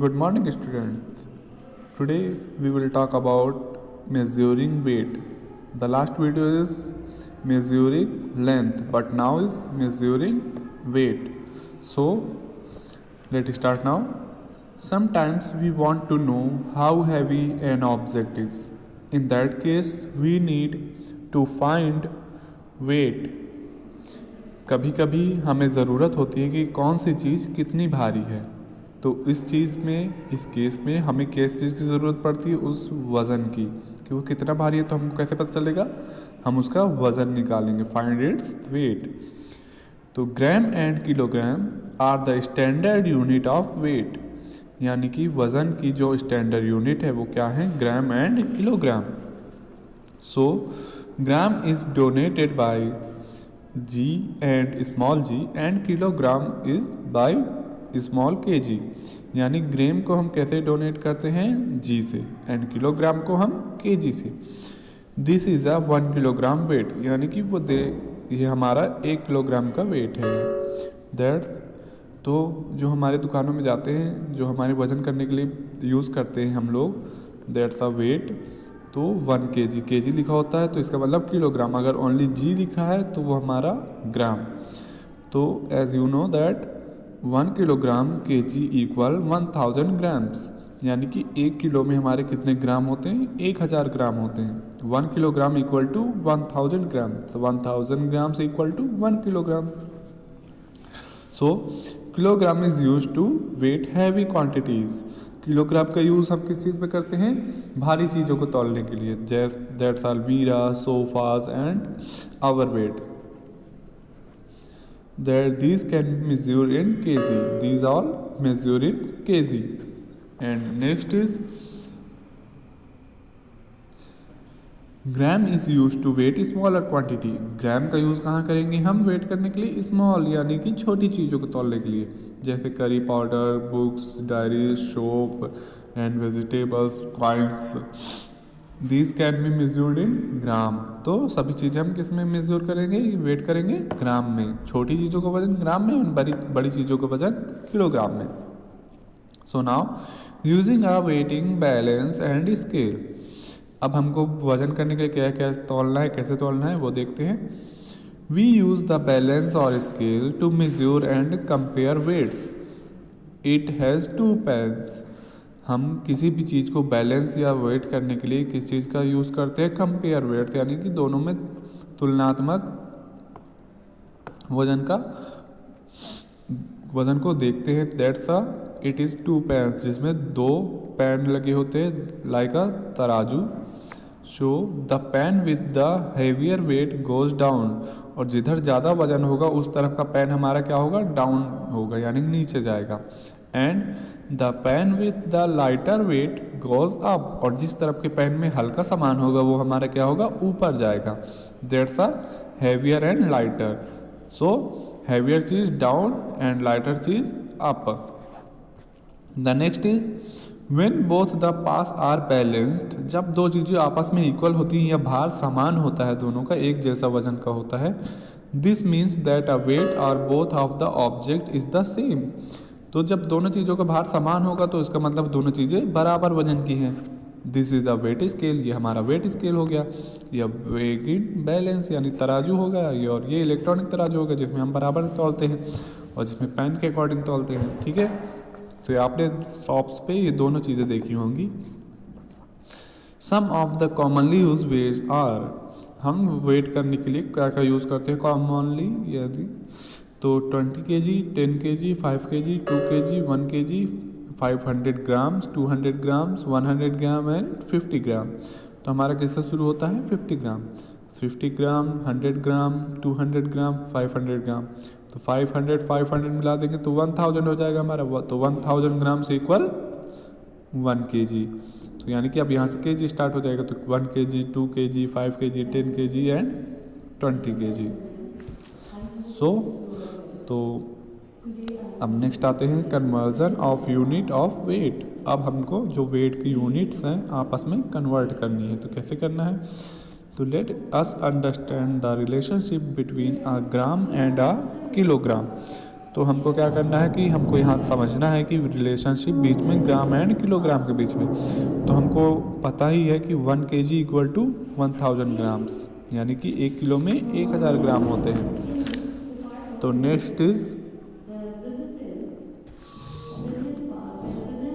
Good morning, students. Today we will talk about measuring weight. The last video is measuring length, but now is measuring weight. So let's start now. Sometimes we want to know how heavy an object is. In that case, we need to find weight. कभी कभी हमें ज़रूरत होती है कि कौन सी चीज़ कितनी भारी है, तो इस चीज़ में, इस केस में हमें किस चीज़ की ज़रूरत पड़ती है, उस वज़न की, कि वो कितना भारी है। तो हमको कैसे पता चलेगा? हम उसका वज़न निकालेंगे, फाइंड इट्स वेट। तो gram and kilogram are the standard unit of weight, यानी कि वज़न की जो स्टैंडर्ड यूनिट है वो क्या है? ग्राम and kilogram. So gram is donated bye G and small g and kilogram is by small kg, यानी ग्राम को हम कैसे डोनेट करते हैं? G से, एंड किलोग्राम को हम kg से। This is a 1 kilogram weight, यानी कि वो ये हमारा 1 किलोग्राम का वेट है। दैट, तो जो हमारे दुकानों में जाते हैं, जो हमारे वज़न करने के लिए यूज़ करते हैं हम लोग, दैट्स अ वेट। तो 1 kg लिखा होता है, तो इसका मतलब किलोग्राम। अगर ओनली जी लिखा है तो वो हमारा ग्राम। तो as you know that 1 kilogram kg equal 1000 grams, यानी कि 1 किलो में हमारे कितने ग्राम होते हैं? 1000 ग्राम होते हैं। 1 किलोग्राम इक्वल टू 1000 ग्राम, तो 1000 grams equal to 1 kilogram. So kilogram is use to weight heavy quantities. Kilogram का यूज़ हम किस चीज़ में करते हैं? भारी चीज़ों को तौलने के लिए। दैट्स आर मीरा, sofas and our weight. That these can measure in KG, these all measure in KG. And next is gram is use to weigh smaller quantity. Gram का यूज़ कहाँ करेंगे हम? वेट करने के लिए स्मॉल, यानी कि छोटी चीज़ों को तौलने के लिए, जैसे curry powder, books, diaries, soap and vegetables, coins. These can be measured in gram. तो सभी चीज़ें हम किस में मेजर करेंगे? वेट करेंगे ग्राम में। छोटी चीज़ों का वजन ग्राम में और बड़ी चीज़ों का वजन किलोग्राम में। So now using a waiting balance and scale. अब हमको वजन करने के लिए क्या क्या तौलना है, कैसे तौलना है, वो देखते हैं। वी यूज़ द बैलेंस और scale to measure and compare weights. It has 2 pans. हम किसी भी चीज़ को बैलेंस या वेट करने के लिए किस चीज़ का यूज़ करते हैं? कंपेयर वेट्स, यानी कि दोनों में तुलनात्मक वजन को देखते हैं। That's a it is 2 pans, जिसमें 2 पैन लगे होते हैं, लाइक अ तराजू। So the pan with the heavier weight goes down, और जिधर ज़्यादा वजन होगा उस तरफ का पैन हमारा क्या होगा? डाउन होगा, यानी नीचे जाएगा। And the pan with the lighter weight goes up, और जिस तरफ के पैन में हल्का सामान होगा वो हमारा क्या होगा? ऊपर जाएगा। That's a heavier and lighter. So heavier cheese down and lighter cheese up. The next is When both the pass are balanced, जब दो चीज़ें आपस में इक्वल होती हैं या भार समान होता है, दोनों का एक जैसा वजन का होता है, this means that a weight और both of the object is the same. तो जब दोनों चीज़ों का भार समान होगा तो इसका मतलब दोनों चीज़ें बराबर वजन की हैं। This is a weight scale, ये हमारा वेट स्केल हो गया। या वेट बैलेंस यानी तराजू होगा, और ये इलेक्ट्रॉनिक तराजू होगा जिसमें हम बराबर तौलते हैं और जिसमें पैन के अकॉर्डिंग तौलते हैं। ठीक है, तो आपने शॉप्स पे ये दोनों चीज़ें देखी होंगी। Some of the commonly used weights are, हम वेट करने के लिए क्या क्या यूज़ करते हैं कॉमनली? यदि तो 20 kg, 10 kg, 5 kg, 2 kg, 1 kg, 500 grams, 200 grams, 100 gram and 50 ग्राम। तो हमारा किससे शुरू होता है? 50 ग्राम। 50 ग्राम, 100 ग्राम, 200 ग्राम, 500 ग्राम। तो 500 मिला देंगे तो 1000 हो जाएगा हमारा। तो 1000 ग्राम से इक्वल 1 kg। तो यानी कि अब यहाँ से kg स्टार्ट हो जाएगा। तो 1 kg, 2 kg, 5 kg, 10 kg and 20 kg। So तो अब नेक्स्ट आते हैं conversion of unit of weight. अब हमको जो वेट की यूनिट्स हैं आपस में कन्वर्ट करनी है। तो कैसे करना है? तो let us understand the relationship between a gram and a kilogram. तो हमको क्या करना है कि हमको यहाँ समझना है कि रिलेशनशिप बीच में ग्राम एंड किलोग्राम के बीच में। तो हमको पता ही है कि 1 kg इक्वल टू 1000 ग्राम्स, यानी कि 1 किलो में 1000 ग्राम होते हैं। तो next is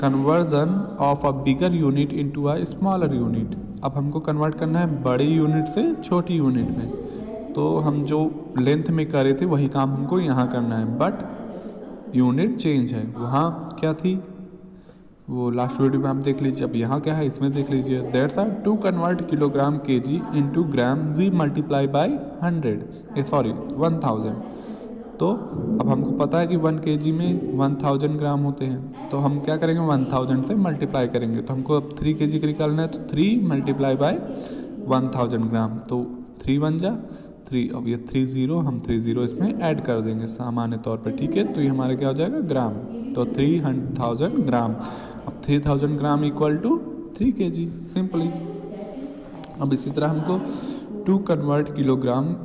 conversion of a bigger unit into a smaller unit. अब हमको कन्वर्ट करना है बड़ी यूनिट से छोटी यूनिट में। तो हम जो लेंथ में करे थे वही काम हमको यहाँ करना है, बट यूनिट चेंज है। वहाँ क्या थी वो लास्ट वीडियो में आप देख लीजिए। अब यहाँ क्या है इसमें देख लीजिए। That's are to convert kilogram kg into gram we multiply by 1000। तो अब हमको पता है कि 1 kg में 1000 ग्राम होते हैं, तो हम क्या करेंगे 1000 से मल्टीप्लाई करेंगे। तो हमको अब 3 kg का निकालना है, तो 3 मल्टीप्लाई बाय 1000 ग्राम, तो 3 बन जा 3। अब ये 30 हम 30 इसमें ऐड कर देंगे सामान्य तौर पे, ठीक है। तो ये हमारा क्या हो जाएगा ग्राम, तो 3000 ग्राम। अब 3000 gram equal to 3 kg simply. अब इसी तरह हमको to convert kilogram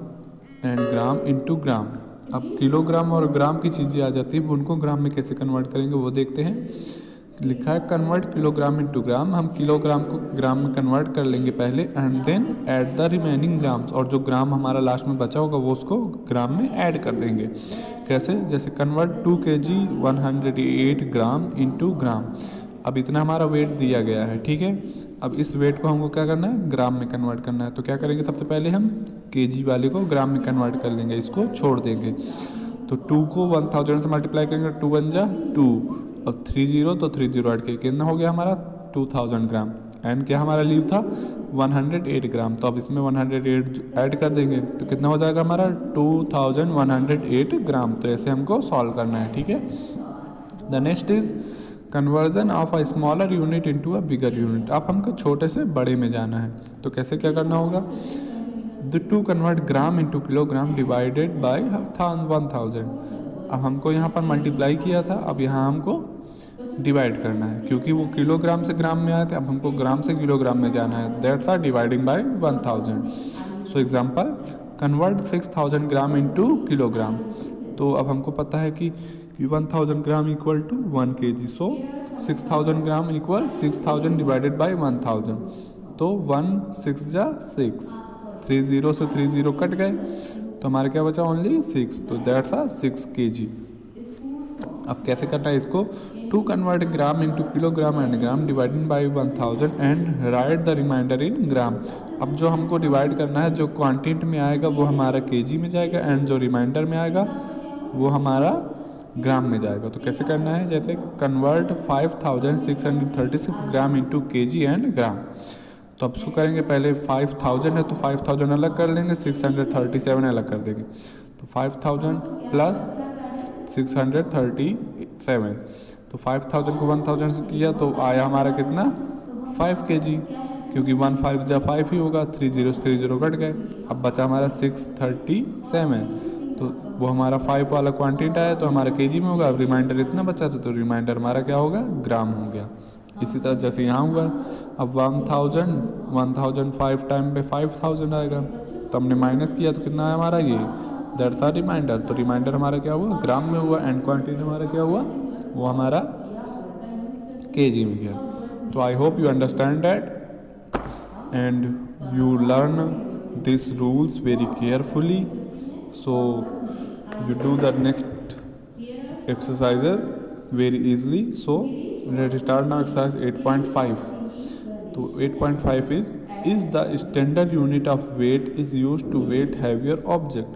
and gram into gram. अब किलोग्राम और ग्राम की चीज़ें आ जाती है, वो उनको ग्राम में कैसे कन्वर्ट करेंगे वो देखते हैं। लिखा है कन्वर्ट किलोग्राम इनटू ग्राम। हम किलोग्राम को ग्राम में कन्वर्ट कर लेंगे पहले, and then add the remaining grams, और जो ग्राम हमारा लास्ट में बचा होगा वो उसको ग्राम में ऐड कर देंगे। कैसे, जैसे कन्वर्ट 2 kg 108 ग्राम इनटू ग्राम। अब इतना हमारा वेट दिया गया है, ठीक है। अब इस वेट को हमको क्या करना है ग्राम में कन्वर्ट करना है। तो क्या करेंगे, सबसे पहले हम kg वाले को ग्राम में कन्वर्ट कर लेंगे, इसको छोड़ देंगे। तो 2 को 1000 से मल्टीप्लाई करेंगे, 2 बन जा 2। अब 30 तो 30 ऐड के कितना हो गया हमारा 2000 ग्राम। एंड क्या हमारा लीव था 108 ग्राम। तो अब इसमें 108 ऐड कर देंगे, तो कितना हो जाएगा हमारा 2108 ग्राम। तो ऐसे हमको सॉल्व करना है, ठीक है। The next is conversion of a smaller unit into a bigger unit. अब हमको छोटे से बड़े में जाना है, तो कैसे क्या करना होगा। The two convert gram into kilogram divided by 1000। अब हमको यहाँ पर मल्टीप्लाई किया था, अब यहाँ हमको डिवाइड करना है, क्योंकि वो किलोग्राम से ग्राम में आए थे। अब हमको ग्राम से किलोग्राम में जाना है, that's are dividing by 1000। So example convert 6000 gram into kilogram. तो अब हमको पता है कि 1000 gram equal to 1 kg। So 6000 gram equal 6000 divided by 1000। तो 1 6 जा 6, 30 से 30 कट गए, तो हमारे क्या बचा ओनली 6। तो दैट्स आर 6 kg। अब कैसे करना है इसको, to convert gram into kilogram and gram divided by 1000 and write the remainder in gram. अब जो हमको डिवाइड करना है, जो क्वांटिटी में आएगा वो हमारा kg में जाएगा, एंड जो रिमाइंडर में आएगा वो हमारा ग्राम में जाएगा। तो कैसे करना है, जैसे convert 5636 gram into kg and gram. तो अब इसको करेंगे, पहले 5000 है तो 5000 अलग कर लेंगे, 637 अलग कर देंगे। तो 5000 प्लस 637, तो 5000 को 1000 से किया तो आया हमारा कितना 5 kg, क्योंकि 1 5 जा 5 ही होगा, 30 से 30 कट गए। अब बचा हमारा 637, तो वो हमारा 5 वाला क्वांटिटी है तो हमारा kg में होगा। अब रिमाइंडर इतना बचा था, तो रिमाइंडर हमारा क्या होगा ग्राम हो गया। इसी तरह जैसे यहाँ हुआ, अब 1005 टाइम पे 5000 आएगा, तो हमने माइनस किया तो कितना है हमारा ये दैट्स आर रिमाइंडर। तो रिमाइंडर हमारा क्या हुआ ग्राम में हुआ, एंड क्वांटिटी हमारा क्या हुआ वो हमारा kg में गया। तो I hope you understand that and you learn this rules very carefully. So you do the next exercises very easily. So let's start now exercise 8.5. तो 8.5 is the standard unit of weight is used to weight heavier object।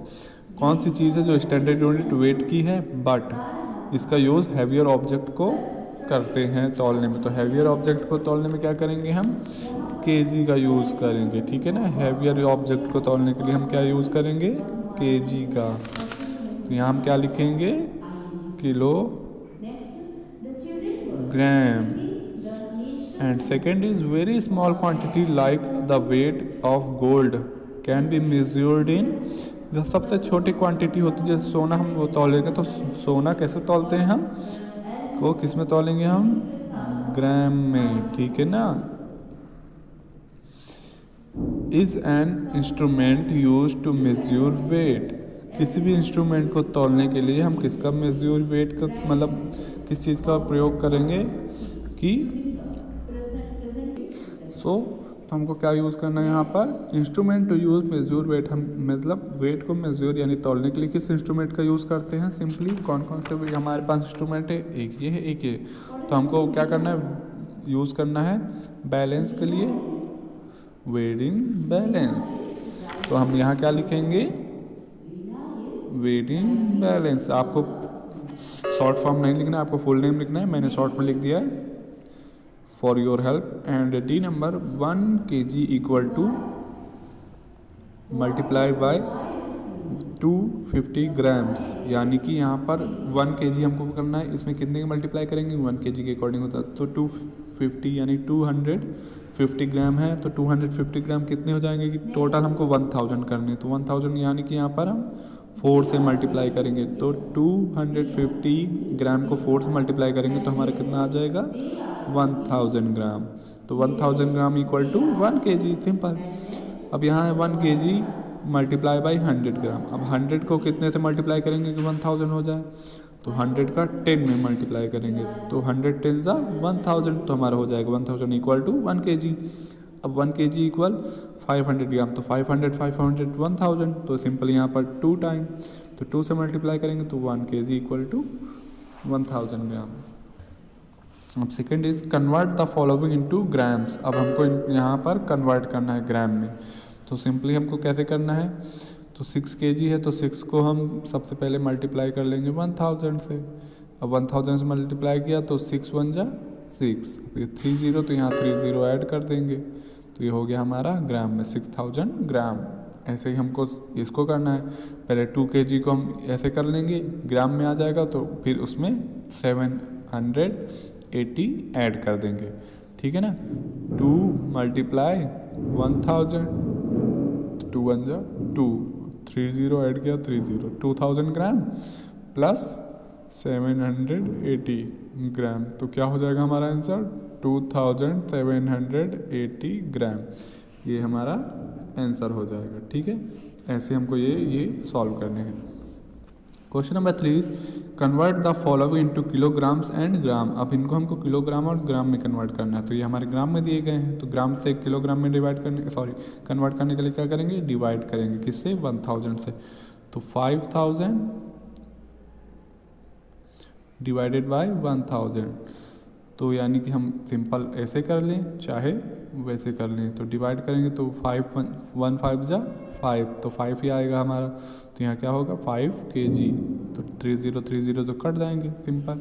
कौन सी चीज़ है जो standard unit weight की है, but इसका use heavier object को करते हैं तौलने में। तो हैवियर ऑब्जेक्ट को तौलने में क्या करेंगे हम kg का यूज़ करेंगे, ठीक है ना। हैवियर ऑब्जेक्ट को तौलने के लिए हम क्या यूज़ करेंगे kg का। तो यहाँ हम क्या लिखेंगे kilo gram. And second is very small quantity like the weight of gold can be measured इन। जो सबसे छोटी क्वांटिटी होती है जैसे सोना, हम वो तौलेंगे। तो सोना कैसे तौलते हैं हम, वो किस में तौलेंगे हम ग्राम में, ठीक है ना। Is an instrument use to measure weight किसी भी इंस्ट्रूमेंट को तौलने के लिए हम किसका मेजर वेट का मतलब किस चीज़ का प्रयोग करेंगे कि तो हमको क्या यूज़ करना है यहाँ पर, instrument to use measure weight. हम मतलब वेट को मेजर यानी तौलने के लिए किस इंस्ट्रूमेंट का यूज़ करते हैं, सिंपली कौन कौन से हमारे पास इंस्ट्रूमेंट है, एक ये है एक ये। तो हमको क्या करना है, यूज़ करना है बैलेंस के लिए वेटिंग बैलेंस। तो हम यहाँ क्या लिखेंगे, वेटिंग बैलेंस। आपको शॉर्ट फॉर्म नहीं लिखना है, आपको फुल नेम लिखना है, मैंने शॉर्ट में लिख दिया है for your help. And D number 1 kg equal to multiply by 250 grams, यानी कि यहाँ पर 1 kg हमको करना है, इसमें कितने का मल्टीप्लाई करेंगे, 1 kg के अकॉर्डिंग होता है। तो 250 यानी 250 ग्राम है, तो 250 ग्राम कितने हो जाएंगे कि टोटल हमको 1000 करने, तो 1000 यानी कि यहाँ पर हम 4 से मल्टीप्लाई करेंगे। तो 250 ग्राम को 4 से मल्टीप्लाई करेंगे तो हमारा कितना आ जाएगा 1000 ग्राम। तो 1000 gram equal to 1 kg, simple. अब यहाँ है 1 kg मल्टीप्लाई बाई 100 ग्राम। अब 100 को कितने से मल्टीप्लाई करेंगे कि 1000 हो जाए, तो 100 का 10 में मल्टीप्लाई करेंगे, तो 100 10 सा 1000, तो हमारा हो जाएगा 1000 इक्वल टू 1 kg। अब 1 kg इक्वल 500 ग्राम, तो 500 1000, तो सिंपल यहाँ पर 2 टाइम, तो 2 से मल्टीप्लाई करेंगे तो 1 kg इक्वल टू 1000 ग्राम। अब second is convert the following into grams. अब हमको यहाँ पर कन्वर्ट करना है ग्राम में, तो सिंपली हमको कैसे करना है, तो 6 kg है तो 6 को हम सबसे पहले मल्टीप्लाई कर लेंगे 1000 से। अब 1000 से मल्टीप्लाई किया तो 6 1 जा 6, ये 30, तो यहाँ 30 ऐड कर देंगे, तो ये हो गया हमारा ग्राम में 6000 ग्राम। ऐसे ही हमको इसको करना है, पहले 2 kg को हम ऐसे कर लेंगे, ग्राम में आ जाएगा तो फिर उसमें 780 ऐड कर देंगे, ठीक है ना। 2 मल्टीप्लाई 1000, 2 1 जा 2, 30 ऐड किया 30, 2000 ग्राम प्लस 780 ग्राम, तो क्या हो जाएगा हमारा आंसर 2780 ग्राम, ये हमारा आंसर हो जाएगा, ठीक है। ऐसे हमको ये सॉल्व करने हैं। Question number 3 convert the following into kilograms and gram. अब इनको हमको किलोग्राम और ग्राम में कन्वर्ट करना है, तो ये हमारे ग्राम में दिए गए हैं, तो ग्राम से किलोग्राम में कन्वर्ट करने के लिए क्या करेंगे, डिवाइड करेंगे, किससे 1000 से। तो 5000 डिवाइडेड बाय 1000, तो यानी कि हम सिंपल ऐसे कर लें चाहे वैसे कर लें, तो डिवाइड करेंगे तो 5 1 5 जा 5, तो 5 ही आएगा हमारा, तो यहाँ क्या होगा 5 kg, तो 30 तो कट जाएंगे, सिंपल।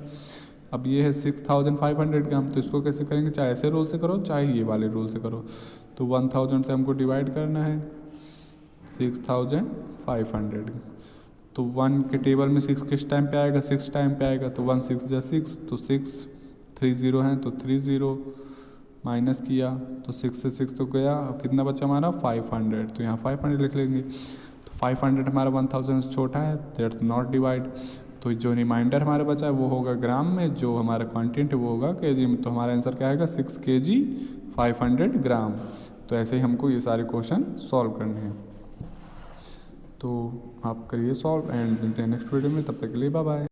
अब ये है 6500 ग्राम, तो इसको कैसे करेंगे, चाहे ऐसे रूल से करो चाहे ये वाले रूल से करो, तो 1000 से हमको डिवाइड करना है 6500, तो 1 के टेबल में 6 किस टाइम पे आएगा, 6 टाइम पे आएगा, तो 1 6 जा 6, तो 6 30 हैं तो 30 माइनस किया तो 6 से 6 तो गया, अब कितना बचा हमारा 500, तो यहाँ 500 लिख लेंगे। तो 500 हमारा 1000 से छोटा है, दैट्स नॉट डिवाइड, तो जो रिमाइंडर हमारा बचा है वो होगा ग्राम में, जो हमारा क्वांटिटी वो होगा केजी में, तो हमारा आंसर क्या आएगा 6 kg 500 ग्राम। तो ऐसे ही हमको ये सारे क्वेश्चन सॉल्व करने हैं, तो आप करिए सॉल्व एंड मिलते हैं नेक्स्ट वीडियो में, तब तक के लिए बाय बाय।